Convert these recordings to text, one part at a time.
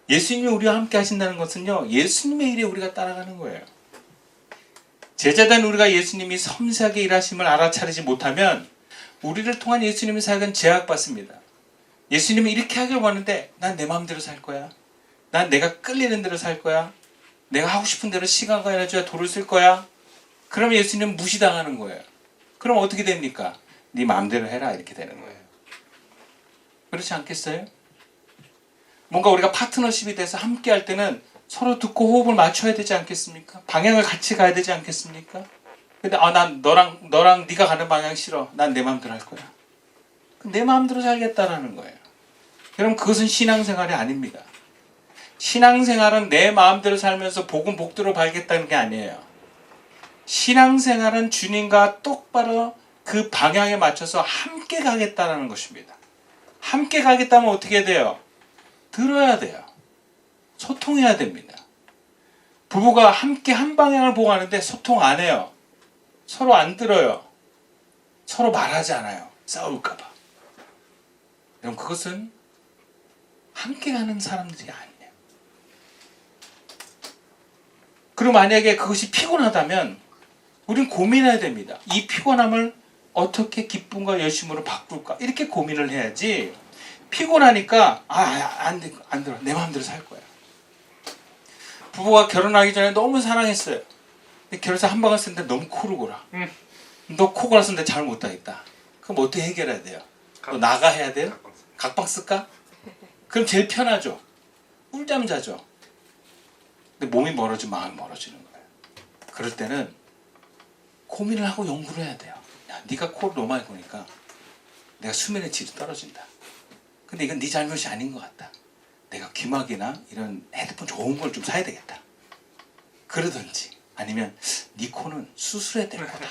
예수님이 우리와 함께 하신다는 것은요, 예수님의 일에 우리가 따라가는 거예요. 제자된 우리가 예수님이 섬세하게 일하심을 알아차리지 못하면 우리를 통한 예수님의 사역은 제약받습니다. 예수님이 이렇게 하길 원하는데 난 내 마음대로 살 거야. 난 내가 끌리는 대로 살 거야. 내가 하고 싶은 대로 시간과 에너지와 도를 쓸 거야. 그러면 예수님은 무시당하는 거예요. 그럼 어떻게 됩니까? 네 마음대로 해라 이렇게 되는 거예요. 그렇지 않겠어요? 뭔가 우리가 파트너십이 돼서 함께 할 때는 서로 듣고 호흡을 맞춰야 되지 않겠습니까? 방향을 같이 가야 되지 않겠습니까? 근데 난 너랑 네가 가는 방향 싫어. 난 내 마음대로 할 거야. 내 마음대로 살겠다라는 거예요. 그럼 그것은 신앙생활이 아닙니다. 신앙생활은 내 마음대로 살면서 복음 복대로 발겠다는 게 아니에요. 신앙생활은 주님과 똑바로 그 방향에 맞춰서 함께 가겠다는 것입니다. 함께 가겠다면 어떻게 돼요? 들어야 돼요. 소통해야 됩니다. 부부가 함께 한 방향을 보고 가는데 소통 안 해요. 서로 안 들어요. 서로 말하지 않아요. 싸울까 봐. 그럼 그것은 함께 가는 사람들이 아니에요. 그리고 만약에 그것이 피곤하다면 우리는 고민해야 됩니다. 이 피곤함을 어떻게 기쁨과 열심으로 바꿀까? 이렇게 고민을 해야지. 피곤하니까 안 들어. 내 마음대로 살 거야. 부부가 결혼하기 전에 너무 사랑했어요. 근데 결혼해서 한 방을 쓰는데 너무 코를 골아. 너 코 골았는데 잘 못하겠다. 그럼 어떻게 해결해야 돼요? 또 나가 해야 돼요? 각방 쓸까? 그럼 제일 편하죠. 꿀잠 자죠. 근데 몸이 멀어지면 마음이 멀어지는 거예요. 그럴 때는 고민을 하고 연구를 해야 돼요. 야, 네가 코를 너무 많이 고니까 내가 수면의 질이 떨어진다. 근데 이건 네 잘못이 아닌 것 같다. 내가 귀마개나 이런 헤드폰 좋은 걸 좀 사야 되겠다. 그러든지 아니면 네 코는 수술해야 될 거다.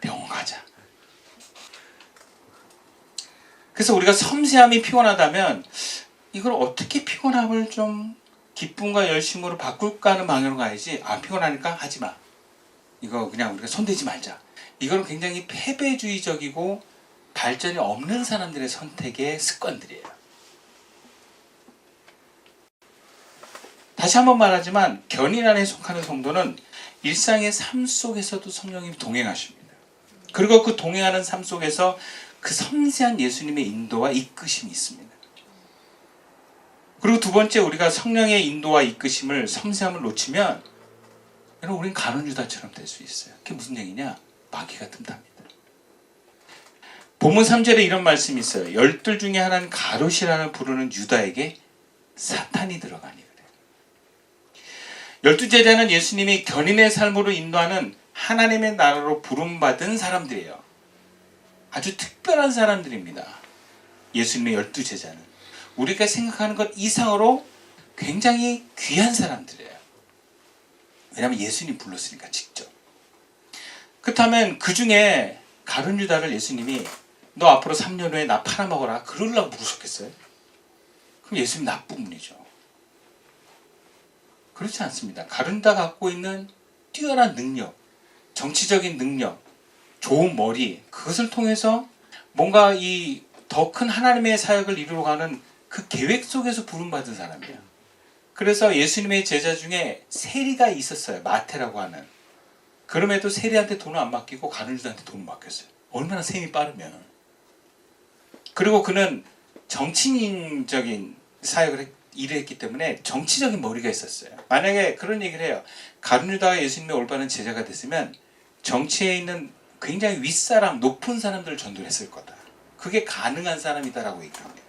병원 가자. 그래서 우리가 섬세함이 피곤하다면 이걸 어떻게 피곤함을 좀 기쁨과 열심으로 바꿀까 하는 방향으로 가야지. 피곤하니까 하지 마. 이거 그냥 우리가 손대지 말자. 이거는 굉장히 패배주의적이고 발전이 없는 사람들의 선택의 습관들이에요. 다시 한번 말하지만 견인 안에 속하는 성도는 일상의 삶 속에서도 성령님이 동행하십니다. 그리고 그 동행하는 삶 속에서 그 섬세한 예수님의 인도와 이끄심이 있습니다. 그리고 두 번째, 우리가 성령의 인도와 이끄심을, 섬세함을 놓치면 여러분 우리는 가룟 유다처럼 될 수 있어요. 그게 무슨 얘기냐? 마귀가 틈탑니다. 본문 3절에 이런 말씀이 있어요. 열둘 중에 하나는 가룟이라는 부르는 유다에게 사탄이 들어가니 그래요. 열두 제자는 예수님이 견인의 삶으로 인도하는 하나님의 나라로 부름받은 사람들이에요. 아주 특별한 사람들입니다. 예수님의 열두 제자는 우리가 생각하는 것 이상으로 굉장히 귀한 사람들이에요. 왜냐하면 예수님이 불렀으니까 직접. 그렇다면 그 중에 가룟 유다를 예수님이 너 앞으로 3년 후에 나 팔아먹어라 그러려고 부르셨겠어요? 그럼 예수님 나쁜 분이죠. 그렇지 않습니다. 가룟 유다가 갖고 있는 뛰어난 능력, 정치적인 능력, 좋은 머리, 그것을 통해서 뭔가 이 더 큰 하나님의 사역을 이루러 가는 그 계획 속에서 부름받은 사람이에요. 그래서 예수님의 제자 중에 세리가 있었어요. 마태라고 하는. 그럼에도 세리한테 돈을 안 맡기고 가룟 유다한테 돈을 맡겼어요. 얼마나 셈이 빠르면. 그리고 그는 정치인적인 사역을 일을 했기 때문에 정치적인 머리가 있었어요. 만약에 그런 얘기를 해요. 가룟 유다가 예수님의 올바른 제자가 됐으면 정치에 있는 굉장히 윗사람, 높은 사람들을 전도를 했을 거다. 그게 가능한 사람이다라고 얘기합니다.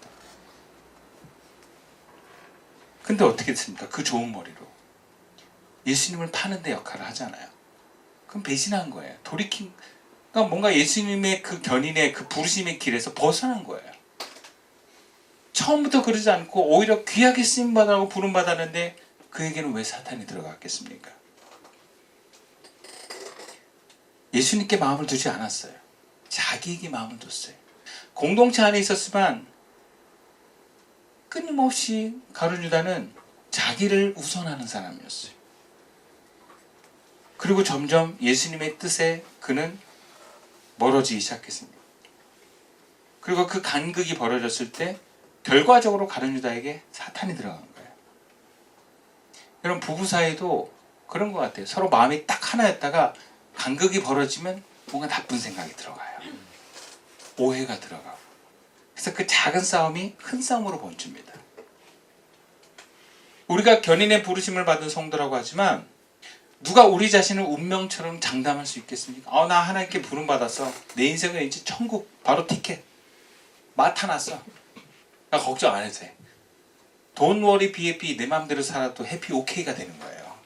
근데 어떻게 됐습니까? 그 좋은 머리로 예수님을 파는 데 역할을 하잖아요. 그럼 배신한 거예요. 그러니까 뭔가 예수님의 그 견인의 그 부르심의 길에서 벗어난 거예요. 처음부터 그러지 않고 오히려 귀하게 쓰임받으라고 부름받았는데 그에게는 왜 사탄이 들어갔겠습니까? 예수님께 마음을 두지 않았어요. 자기에게 마음을 뒀어요. 공동체 안에 있었지만 끊임없이 가룟 유다는 자기를 우선하는 사람이었어요. 그리고 점점 예수님의 뜻에 그는 멀어지기 시작했습니다. 그리고 그 간극이 벌어졌을 때 결과적으로 가룟 유다에게 사탄이 들어간 거예요. 이런 부부 사이도 그런 것 같아요. 서로 마음이 딱 하나였다가 간극이 벌어지면 뭔가 나쁜 생각이 들어가요. 오해가 들어가고. 그래서 그 작은 싸움이 큰 싸움으로 번집니다. 우리가 견인의 부르심을 받은 성도라고 하지만 누가 우리 자신을 운명처럼 장담할 수 있겠습니까? 나 하나님께 부름 받았어. 내 인생은 이제 천국 바로 티켓. 맡아놨어. 나 걱정 안 해도 돼. Don't worry, be happy. 내 마음대로 살아도 해피 오케이가 되는 거예요.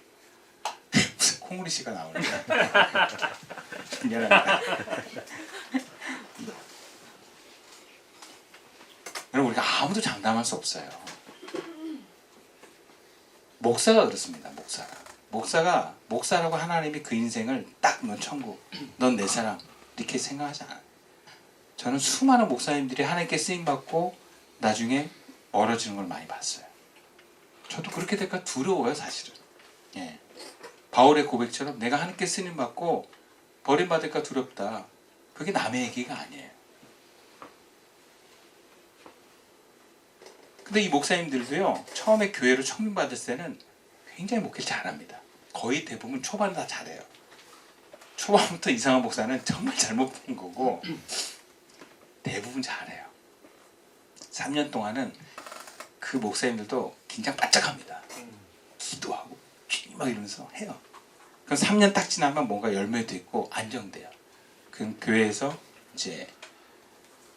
무슨 콩우리 씨가 나오는 거야. 미안합니다. 여러분 우리가 아무도 장담할 수 없어요. 목사가 그렇습니다. 목사가 목사라고 하나님이 그 인생을 딱 넌 천국, 넌 내 사람 이렇게 생각하지 않아요. 저는 수많은 목사님들이 하나님께 쓰임 받고 나중에 멀어지는 걸 많이 봤어요. 저도 그렇게 될까 두려워요, 사실은. 예. 바울의 고백처럼 내가 하나님께 쓰임 받고 버림받을까 두렵다. 그게 남의 얘기가 아니에요. 근데 이 목사님들도요, 처음에 교회로 청빙받을 때는 굉장히 목회를 잘합니다. 거의 대부분 초반에 다 잘해요. 초반부터 이상한 목사는 정말 잘못 본 거고 대부분 잘해요. 3년 동안은 그 목사님들도 긴장 바짝 합니다. 기도하고 막 이러면서 해요. 그럼 3년 딱 지나면 뭔가 열매도 있고 안정돼요. 그 교회에서 이제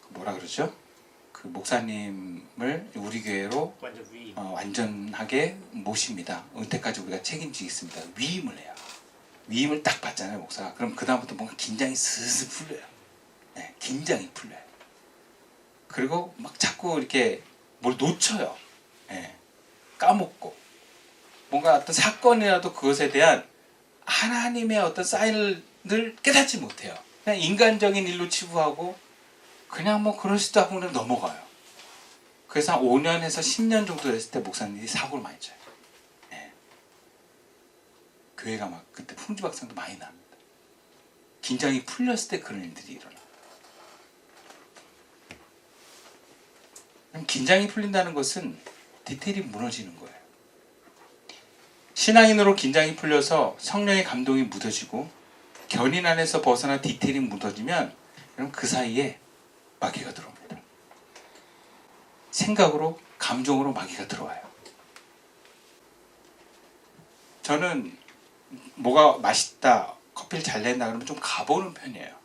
뭐라 그러죠? 그 목사님을 우리 교회로 완전하게 모십니다. 은퇴까지 우리가 책임지겠습니다. 위임을 해요. 위임을 딱 받잖아요, 목사가. 그럼 그 다음부터 뭔가 긴장이 슬슬 풀려요. 네, 긴장이 풀려요. 그리고 막 자꾸 이렇게 뭘 놓쳐요. 네, 까먹고 뭔가 어떤 사건이라도 그것에 대한 하나님의 어떤 사인을 늘 깨닫지 못해요. 그냥 인간적인 일로 치부하고 그냥 뭐 그럴 수도 하고 그냥 넘어가요. 그래서 한 5년에서 10년 정도 됐을 때 목사님들이 사고를 많이 쳐요. 네. 교회가 막 그때 풍지박산도 많이 납니다. 긴장이 풀렸을 때 그런 일들이 일어나요. 그럼 긴장이 풀린다는 것은 디테일이 무너지는 거예요. 신앙인으로 긴장이 풀려서 성령의 감동이 묻어지고 견인 안에서 벗어나 디테일이 묻어지면 그럼 그 사이에 마귀가 들어옵니다. 생각으로, 감정으로 마귀가 들어와요. 저는 뭐가 맛있다, 커피를 잘 낸다 그러면 좀 가보는 편이에요.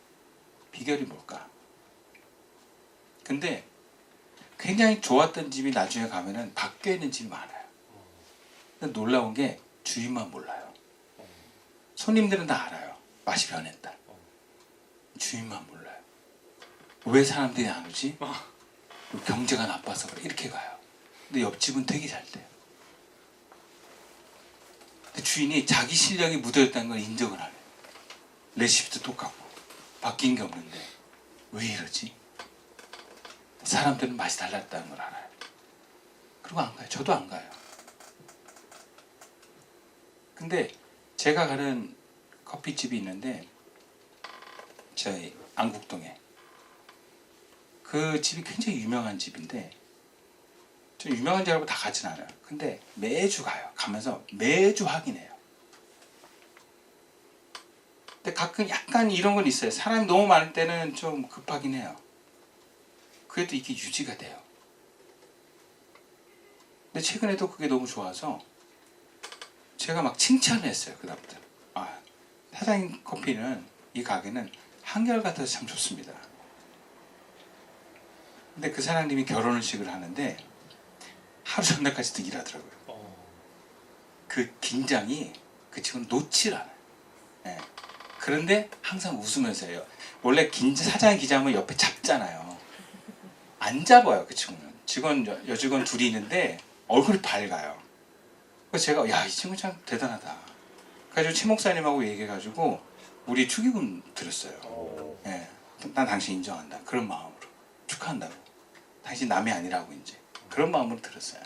비결이 뭘까? 근데 굉장히 좋았던 집이 나중에 가면은 바뀌어 있는 집이 많아요. 근데 놀라운 게 주인만 몰라요. 손님들은 다 알아요. 맛이 변했다. 주인만 몰라요. 왜 사람들이 안 오지? 경제가 나빠서 그래. 이렇게 가요. 근데 옆집은 되게 잘 돼요. 근데 주인이 자기 실력이 묻어있다는 걸 인정을 안 해요. 레시피도 똑같고 바뀐 게 없는데 왜 이러지? 사람들은 맛이 달랐다는 걸 알아요. 그리고 안 가요. 저도 안 가요. 근데 제가 가는 커피집이 있는데 저희 안국동에 그 집이 굉장히 유명한 집인데 저 유명한 줄 알고 다 가진 않아요. 근데 매주 가요. 가면서 매주 확인해요. 근데 가끔 약간 이런 건 있어요. 사람이 너무 많을 때는 좀 급하긴 해요. 그래도 이게 유지가 돼요. 근데 최근에도 그게 너무 좋아서 제가 막 칭찬을 했어요. 그다음부터 사장님 커피는 이 가게는 한결같아서 참 좋습니다. 근데 그 사장님이 결혼식을 하는데 하루 전날까지도 일하더라고요. 그 긴장이 그 친구는 놓질 않아요. 네. 그런데 항상 웃으면서 해요. 원래 사장 기자면 옆에 잡잖아요. 안 잡아요. 그 친구는. 여직원 둘이 있는데 얼굴이 밝아요. 그래서 제가 야, 이 친구 참 대단하다. 그래가지고 최 목사님하고 얘기해가지고 우리 축의금 드렸어요. 네. 난 당신 인정한다. 그런 마음으로 축하한다고. 당신 남이 아니라고 이제 그런 마음으로 들었어요.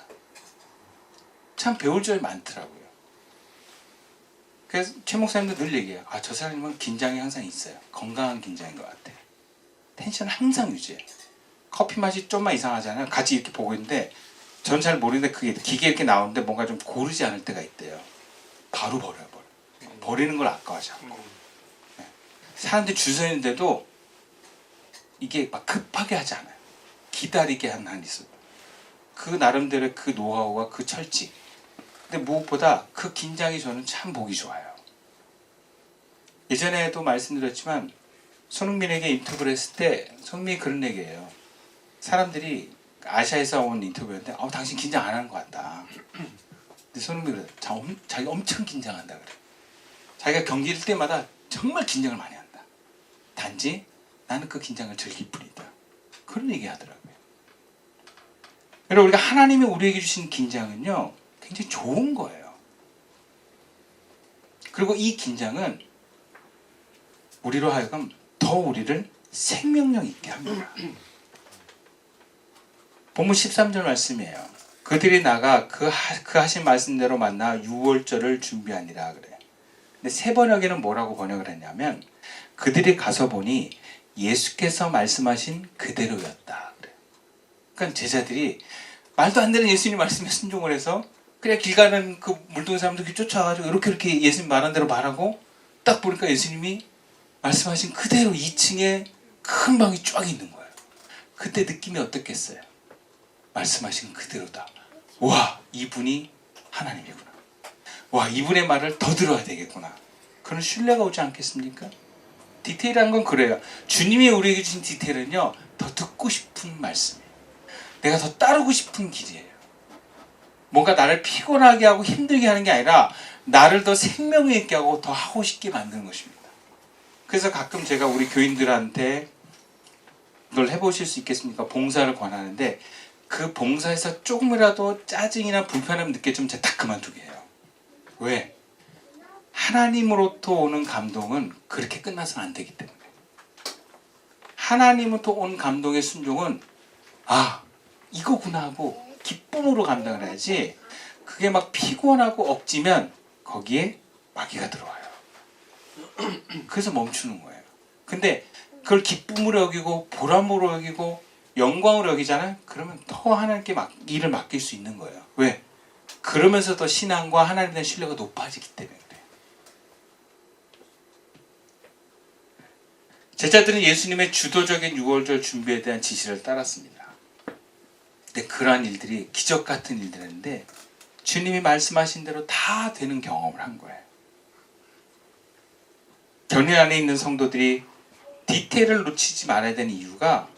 참 배울 점이 많더라고요. 그래서 최 목사님도 늘 얘기해요. 저 사람님은 긴장이 항상 있어요. 건강한 긴장인 것 같아요. 텐션 항상 유지해요. 커피 맛이 좀만 이상하잖아요. 같이 이렇게 보고 있는데 전 잘 모르는데 그게 기계 이렇게 나오는데 뭔가 좀 고르지 않을 때가 있대요. 바로 버려요. 버리는 걸 아까워하지 않고. 사람들이 줄 서 있는데도 이게 막 급하게 하지 않아요. 기다리게 하는 한이 있어요. 그 나름대로의 그 노하우와 그 철칙. 근데 무엇보다 그 긴장이 저는 참 보기 좋아요. 예전에도 말씀드렸지만 손흥민에게 인터뷰를 했을 때 손흥민이 그런 얘기예요. 사람들이 아시아에서 온 인터뷰였는데 당신 긴장 안 하는 것 같다. 근데 손흥민이 그래. 자기가 엄청 긴장한다 그래. 자기가 경기를 할 때마다 정말 긴장을 많이 한다. 단지 나는 그 긴장을 즐길 뿐이다. 그런 얘기 하더라고요. 여러분, 우리가 하나님이 우리에게 주신 긴장은요, 굉장히 좋은 거예요. 그리고 이 긴장은 우리로 하여금 더 우리를 생명력 있게 합니다. 본문 13절 말씀이에요. 그들이 나가 그 하신 말씀대로 만나 유월절을 준비하니라 그래. 근데 세 번역에는 뭐라고 번역을 했냐면 그들이 가서 보니 예수께서 말씀하신 그대로였다 그래. 그러니까 제자들이 말도 안 되는 예수님 말씀에 순종을 해서 그냥 길 가는 그 물동이 사람들 쫓아가지고 이렇게 예수님 말한 대로 말하고 딱 보니까 예수님이 말씀하신 그대로 2층에 큰 방이 쫙 있는 거예요. 그때 느낌이 어떻겠어요? 말씀하신 그대로다. 와, 이분이 하나님이구나. 와, 이분의 말을 더 들어야 되겠구나. 그런 신뢰가 오지 않겠습니까? 디테일한 건 그래요. 주님이 우리에게 주신 디테일은요, 더 듣고 싶은 말씀이에요. 내가 더 따르고 싶은 길이에요. 뭔가 나를 피곤하게 하고 힘들게 하는 게 아니라 나를 더 생명력 있게 하고 더 하고 싶게 만드는 것입니다. 그래서 가끔 제가 우리 교인들한테 이걸 해보실 수 있겠습니까? 봉사를 권하는데 그 봉사에서 조금이라도 짜증이나 불편함을 느껴지면 제가 딱 그만두게 해요. 왜? 하나님으로부터 오는 감동은 그렇게 끝나서는 안 되기 때문에. 하나님으로부터 온 감동의 순종은 이거구나 하고 기쁨으로 감당을 해야지 그게 막 피곤하고 억지면 거기에 마귀가 들어와요. 그래서 멈추는 거예요. 근데 그걸 기쁨으로 여기고 보람으로 여기고 영광으로 여기잖아요. 그러면 더 하나님께 일을 맡길 수 있는 거예요. 왜? 그러면서 더 신앙과 하나님에 대한 신뢰가 높아지기 때문에 그래요. 제자들은 예수님의 주도적인 유월절 준비에 대한 지시를 따랐습니다. 근데 그러한 일들이 기적 같은 일들인데 주님이 말씀하신 대로 다 되는 경험을 한 거예요. 견인 안에 있는 성도들이 디테일을 놓치지 말아야 되는 이유가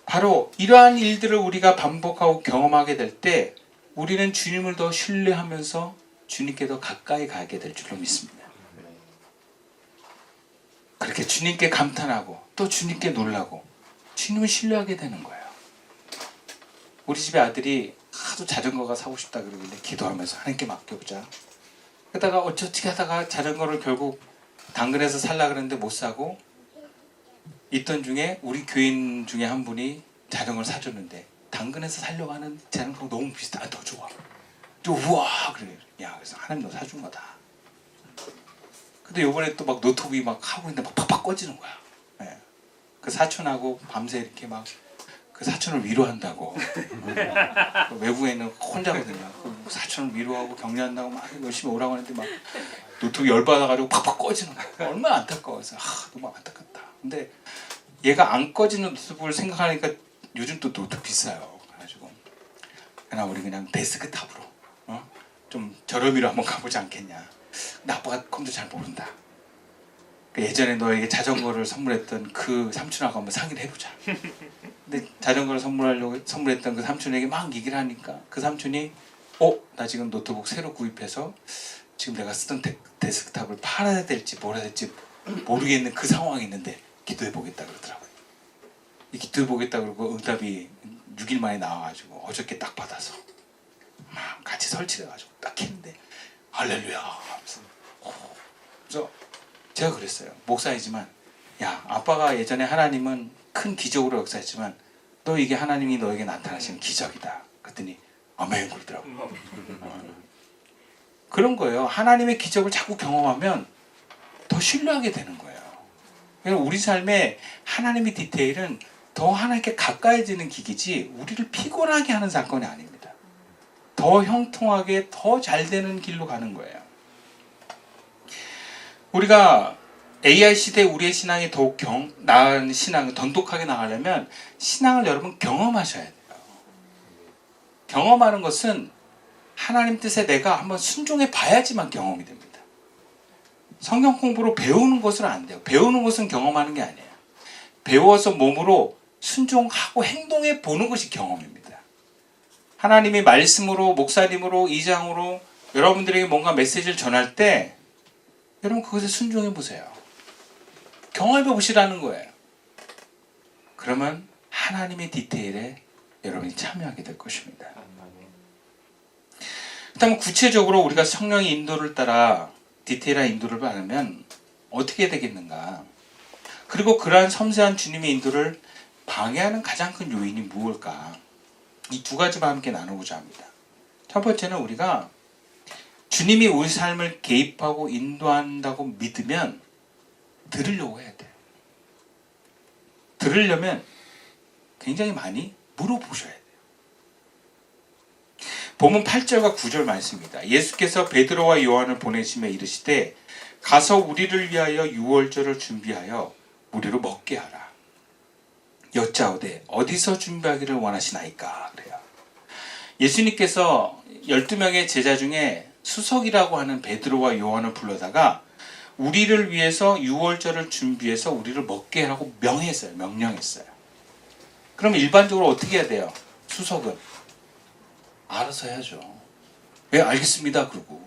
바로 이러한 일들을 우리가 반복하고 경험하게 될 때 우리는 주님을 더 신뢰하면서 주님께 더 가까이 가게 될 줄로 믿습니다. 그렇게 주님께 감탄하고 또 주님께 놀라고 주님을 신뢰하게 되는 거예요. 우리 집에 아들이 하도 자전거가 사고 싶다 그러길래 기도하면서 하나님께 맡겨보자. 그러다가 어떻게 하다가 자전거를 결국 당근에서 살라 그랬는데 못 사고 있던 중에 우리 교인 중에 한 분이 자전거를 사줬는데 당근에서 살려고 하는 자전거가 너무 비싸. 더 좋아. 우와 그래. 야, 그래서 하나님 너 사준 거다. 근데 요번에 또 막 노트북이 막 하고 있는데 막 팍팍 꺼지는 거야. 네. 그 사촌하고 밤새 이렇게 막 그 사촌을 위로한다고. 외국에 있는 혼자거든요. 그 사촌을 위로하고 격려한다고 막 열심히 오라고 하는데 막 노트북이 열받아가지고 팍팍 꺼지는 거야. 얼마나 안타까워서 너무 안타깝다. 근데 얘가 안 꺼지는 노트북을 생각하니까 요즘 또 노트북 비싸요. 그래가지고 그냥 우리 그냥 데스크탑으로 좀 저렴이로 한번 가보지 않겠냐. 근데 아빠가 컴퓨터 잘 모른다. 예전에 너에게 자전거를 선물했던 그 삼촌하고 한번 상의를 해보자. 근데 자전거를 선물했던 그 삼촌에게 막 얘기를 하니까 그 삼촌이 나 지금 노트북 새로 구입해서 지금 내가 쓰던 데스크탑을 팔아야 될지 뭐라 해야 될지 모르겠는 그 상황이 있는데 기도해보겠다 그러더라고요. 기도해보겠다 그러고 응답이 6일 만에 나와가지고 어저께 딱 받아서 막 같이 설치를 해가지고 딱 했는데 할렐루야 하면서 그래서 제가 그랬어요. 목사이지만 야, 아빠가 예전에 하나님은 큰 기적으로 역사했지만 너 이게 하나님이 너에게 나타나시는 기적이다. 그랬더니 아멘 그러더라고요. 그런 거예요. 하나님의 기적을 자꾸 경험하면 더 신뢰하게 되는 거예요. 그러니까 우리 삶에 하나님의 디테일은 더 하나님께 가까이지는 기기지 우리를 피곤하게 하는 사건이 아닙니다. 더 형통하게 더 잘 되는 길로 가는 거예요. 우리가 AI 시대에 우리의 신앙이 더욱 나은 신앙, 돈독하게 나가려면 신앙을 여러분 경험하셔야 돼요. 경험하는 것은 하나님 뜻에 내가 한번 순종해 봐야지만 경험이 됩니다. 성경 공부로 배우는 것은 안 돼요. 배우는 것은 경험하는 게 아니에요. 배워서 몸으로 순종하고 행동해 보는 것이 경험입니다. 하나님이 말씀으로, 목사님으로, 이장으로 여러분들에게 뭔가 메시지를 전할 때 여러분 그것에 순종해 보세요. 경험해 보시라는 거예요. 그러면 하나님의 디테일에 여러분이 참여하게 될 것입니다. 그다음에 구체적으로 우리가 성령의 인도를 따라 디테일한 인도를 받으면 어떻게 되겠는가? 그리고 그러한 섬세한 주님의 인도를 방해하는 가장 큰 요인이 무엇일까? 이 두 가지만 함께 나누고자 합니다. 첫 번째는 우리가 주님이 우리 삶을 개입하고 인도한다고 믿으면 들으려고 해야 돼요. 들으려면 굉장히 많이 물어보셔야 돼요. 본문 8절과 9절 말씀입니다. 예수께서 베드로와 요한을 보내시며 이르시되 가서 우리를 위하여 유월절을 준비하여 우리로 먹게 하라. 여짜오되 어디서 준비하기를 원하시나이까? 그래요. 예수님께서 12명의 제자 중에 수석이라고 하는 베드로와 요한을 불러다가 우리를 위해서 유월절을 준비해서 우리를 먹게 하라고 명령했어요. 그럼 일반적으로 어떻게 해야 돼요? 수석은 알아서 해야죠. 예, 알겠습니다. 그러고.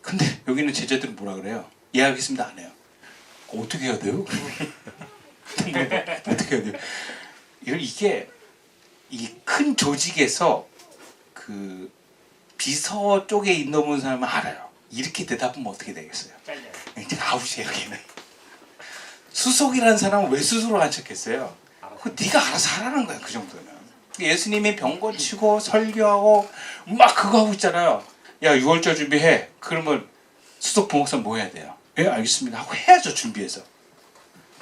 근데 여기는 제자들은 뭐라 그래요? 예, 알겠습니다. 안 해요. 어떻게 해야 돼요? 어떻게 해야 돼요? 이게 이 큰 조직에서 그 비서 쪽에 있는 사람은 알아요. 이렇게 대답하면 어떻게 되겠어요? 이제 아웃이에요, 여기는. 수석이라는 사람은 왜 스스로 안 쳤겠어요? 네가 알아서 하라는 거야, 그 정도는. 예수님이 병 고치고 설교하고 막 그거 하고 있잖아요. 야, 6월절 준비해. 그러면 수석 부목사 뭐 해야 돼요? 예, 알겠습니다. 하고 해야죠, 준비해서.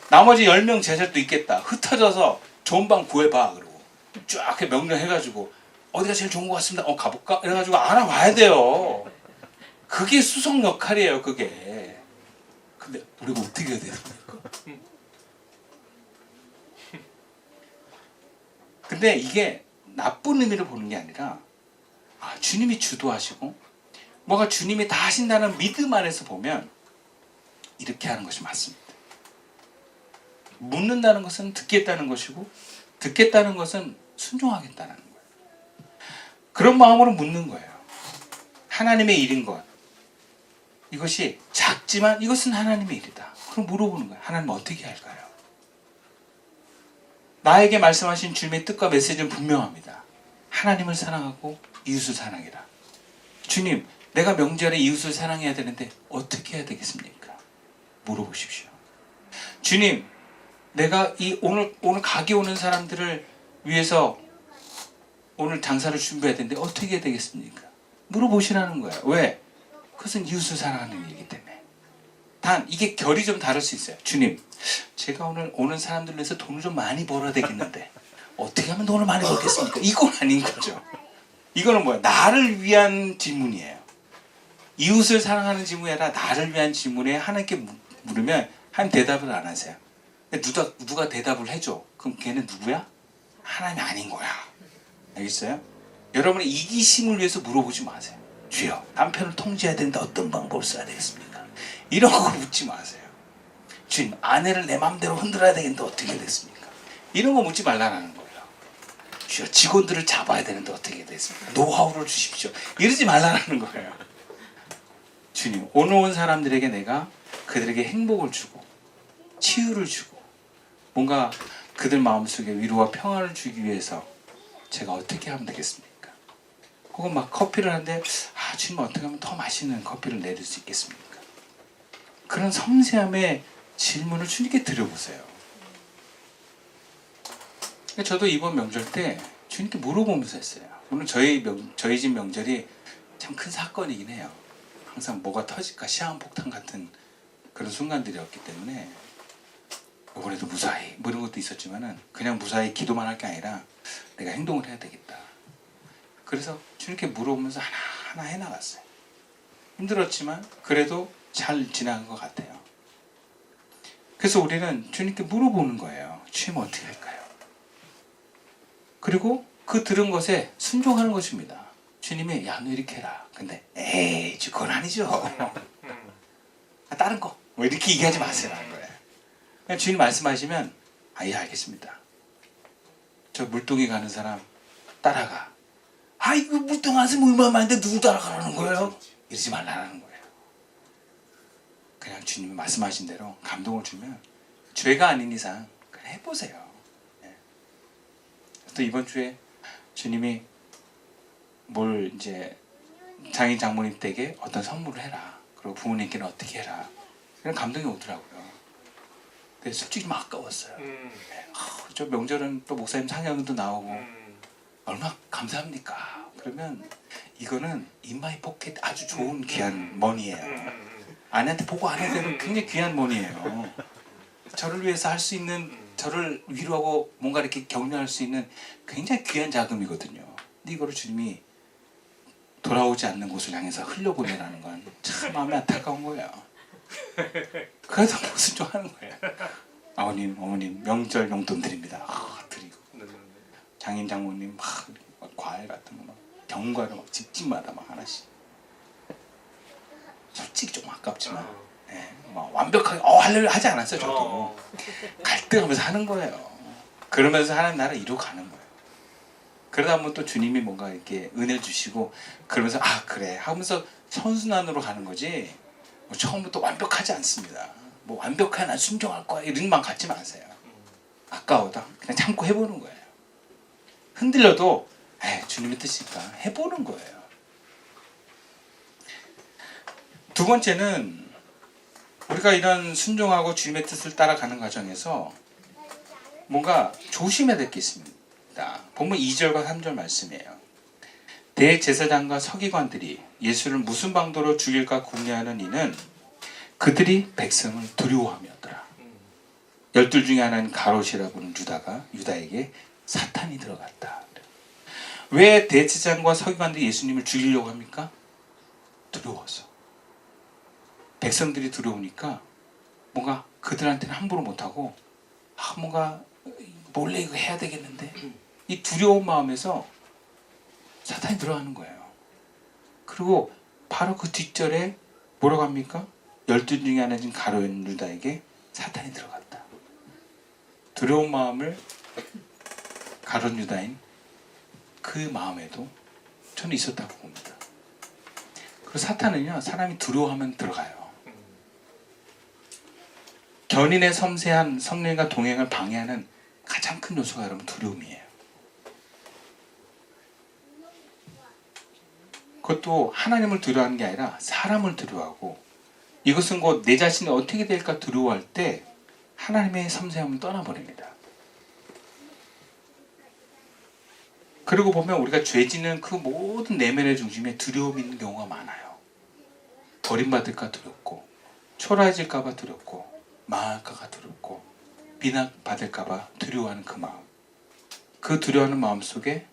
나머지 10명 제자도 있겠다. 흩어져서 좋은 방 구해봐. 그러고 쫙 명령해가지고 어디가 제일 좋은 것 같습니다. 가볼까? 이래가지고 알아봐야 돼요. 그게 수석 역할이에요, 그게. 근데 우리가 어떻게 해야 됩니까? 근데 이게 나쁜 의미로 보는 게 아니라 주님이 주도하시고 뭐가 주님이 다 하신다는 믿음 안에서 보면 이렇게 하는 것이 맞습니다. 묻는다는 것은 듣겠다는 것이고 듣겠다는 것은 순종하겠다는 거예요. 그런 마음으로 묻는 거예요. 하나님의 일인 것. 이것이 작지만 이것은 하나님의 일이다. 그럼 물어보는 거예요. 하나님 어떻게 할까요? 나에게 말씀하신 주님의 뜻과 메시지는 분명합니다. 하나님을 사랑하고 이웃을 사랑해라. 주님, 내가 명절에 이웃을 사랑해야 되는데 어떻게 해야 되겠습니까? 물어보십시오. 주님, 내가 오늘 가게 오는 사람들을 위해서 오늘 장사를 준비해야 되는데 어떻게 해야 되겠습니까? 물어보시라는 거예요. 왜? 그것은 이웃을 사랑하는 일이기 때문에. 단 이게 결이 좀 다를 수 있어요. 주님, 제가 오늘 오는 사람들 위해서 돈을 좀 많이 벌어야 되겠는데 어떻게 하면 돈을 많이 벌겠습니까? 이건 아닌 거죠. 이거는 뭐야? 나를 위한 질문이에요. 이웃을 사랑하는 질문이 아니라 나를 위한 질문에 하나님께 물으면 하나님 대답을 안 하세요. 누가 대답을 해줘. 그럼 걔는 누구야? 하나님이 아닌 거야. 알겠어요? 여러분의 이기심을 위해서 물어보지 마세요. 주여, 남편을 통제해야 되는데 어떤 방법을 써야 되겠습니까? 이런 거 묻지 마세요. 주님, 아내를 내 마음대로 흔들어야 되겠는데 어떻게 됐습니까? 이런 거 묻지 말라는 거예요. 주여, 직원들을 잡아야 되는데 어떻게 됐습니까? 노하우를 주십시오. 이러지 말라는 거예요. 주님, 오늘 온 사람들에게 내가 그들에게 행복을 주고 치유를 주고 뭔가 그들 마음속에 위로와 평안을 주기 위해서 제가 어떻게 하면 되겠습니까? 혹은 막 커피를 하는데 주님 어떻게 하면 더 맛있는 커피를 내릴 수 있겠습니까? 그런 섬세함의 질문을 주님께 드려보세요. 저도 이번 명절 때 주님께 물어보면서 했어요. 오늘 저희 집 명절이 참 큰 사건이긴 해요. 항상 뭐가 터질까 시한폭탄 같은 그런 순간들이었기 때문에 이번에도 무사히 뭐 이런 것도 있었지만은 그냥 무사히 기도만 할 게 아니라 내가 행동을 해야 되겠다. 그래서 주님께 물어보면서 하나하나 해나갔어요. 힘들었지만 그래도 잘 지나간 것 같아요. 그래서 우리는 주님께 물어보는 거예요. 주님 어떻게 할까요? 그리고 그 들은 것에 순종하는 것입니다. 주님이 야 너 이렇게 해라. 근데 에이 그건 아니죠. 다른 거 뭐 이렇게 얘기하지 마세요 하는 거예요. 그냥 주님 말씀하시면 예 알겠습니다. 저 물동이 가는 사람 따라가. 이거 물동 가서 얼마 많은데 누구 따라가라는 거예요? 이러지 말라는 거예요. 그냥 주님이 말씀하신 대로 감동을 주면 죄가 아닌 이상 그냥 해보세요. 또 이번 주에 주님이 뭘 이제 장인 장모님 댁에 어떤 선물을 해라. 그리고 부모님께는 어떻게 해라. 그런 감동이 오더라고요. 근데 솔직히 좀 아까웠어요. 저 명절은 또 목사님 상영도 나오고 얼마나 감사합니까? 그러면 이거는 인마이 포켓 아주 좋은 귀한 머니예요. 아내한테 보고 안 해도 되는 굉장히 귀한 머니예요. 저를 위해서 할 수 있는, 저를 위로하고 뭔가 이렇게 격려할 수 있는 굉장히 귀한 자금이거든요. 근데 이거를 주님이 돌아오지 않는 곳을 향해서 흘려보내라는 건 참 마음이 안타까운 거예요. 그래도 무슨 좀 하는 거예요. 아버님, 어머님 명절 용돈 드립니다. 드리고 장인 장모님 막 과일 같은 거 막 경과를 막 집집마다 막 하나씩. 솔직히 좀 아깝지만 막 완벽하게 할렐루야 하지 않았어요. 저도 갈등하면서 하는 거예요. 그러면서 하나님 나라 이루어가는 거예요. 그러다 보면 또 주님이 뭔가 이렇게 은혜 주시고 그러면서 그래 하면서 선순환으로 가는 거지. 뭐 처음부터 완벽하지 않습니다. 뭐 완벽해 난 순종할 거야 이런 만 갖지 마세요. 아까워도 그냥 참고 해보는 거예요. 흔들려도 주님의 뜻이니까 해보는 거예요. 두 번째는 우리가 이런 순종하고 주님의 뜻을 따라가는 과정에서 뭔가 조심해야 될 게 있습니다. 본문 2절과 3절 말씀이에요. 대제사장과 서기관들이 예수를 무슨 방도로 죽일까 궁리하는 이는 그들이 백성을 두려워함이었더라. 12 중에 하나인 가롯이라고 하는 유다에게 사탄이 들어갔다. 왜 대제사장과 서기관들이 예수님을 죽이려고 합니까? 두려워서. 백성들이 두려우니까 뭔가 그들한테는 함부로 못하고 뭔가 몰래 이거 해야 되겠는데 이 두려운 마음에서 사탄이 들어가는 거예요. 그리고 바로 그 뒷절에 뭐라고 합니까? 12 중에 하나인 가룟 유다에게 사탄이 들어갔다. 두려운 마음을 가룟 유다인 그 마음에도 저는 있었다고 봅니다. 그리고 사탄은요 사람이 두려워하면 들어가요. 견인의 섬세한 성령과 동행을 방해하는 가장 큰 요소가 여러분 두려움이에요. 그것도 하나님을 두려워하는 게 아니라 사람을 두려워하고 이것은 곧 내 자신이 어떻게 될까 두려워할 때 하나님의 섬세함을 떠나버립니다. 그리고 보면 우리가 죄 짓는 그 모든 내면의 중심에 두려움이 있는 경우가 많아요. 버림받을까 두렵고 초라해질까 봐 두렵고 망할까 두렵고 비난받을까 봐 두려워하는 그 마음. 그 두려워하는 마음 속에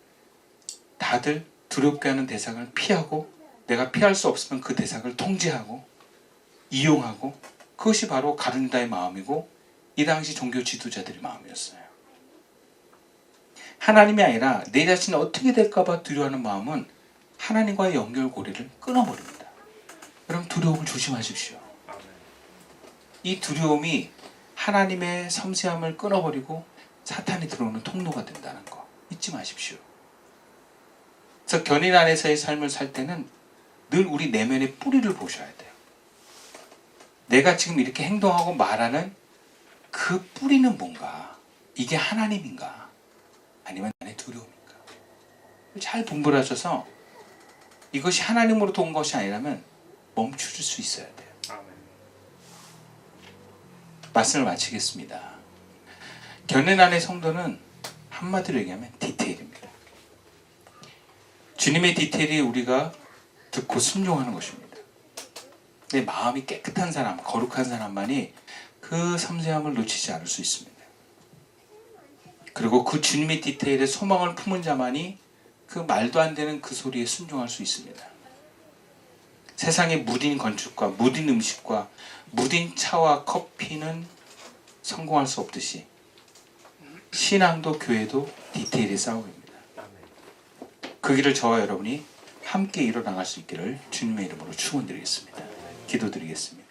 다들 두렵게 하는 대상을 피하고 내가 피할 수 없으면 그 대상을 통제하고 이용하고 그것이 바로 가룟 유다의 마음이고 이 당시 종교 지도자들의 마음이었어요. 하나님이 아니라 내 자신이 어떻게 될까 봐 두려워하는 마음은 하나님과의 연결고리를 끊어버립니다. 여러분 두려움을 조심하십시오. 이 두려움이 하나님의 섬세함을 끊어버리고 사탄이 들어오는 통로가 된다는 거 잊지 마십시오. 그래서 견인 안에서의 삶을 살 때는 늘 우리 내면의 뿌리를 보셔야 돼요. 내가 지금 이렇게 행동하고 말하는 그 뿌리는 뭔가? 이게 하나님인가? 아니면 나의 두려움인가? 잘 분별하셔서 이것이 하나님으로부터 온 것이 아니라면 멈추실 수 있어야 돼요. 말씀을 마치겠습니다. 견인 안의 성도는 한마디로 얘기하면 디테일입니다. 주님의 디테일이 우리가 듣고 순종하는 것입니다. 내 마음이 깨끗한 사람, 거룩한 사람만이 그 섬세함을 놓치지 않을 수 있습니다. 그리고 그 주님의 디테일에 소망을 품은 자만이 그 말도 안 되는 그 소리에 순종할 수 있습니다. 세상에 무딘 건축과 무딘 음식과 무딘 차와 커피는 성공할 수 없듯이 신앙도 교회도 디테일의 싸움입니다. 그 길을 저와 여러분이 함께 이뤄나갈 수 있기를 주님의 이름으로 축원드리겠습니다. 기도드리겠습니다.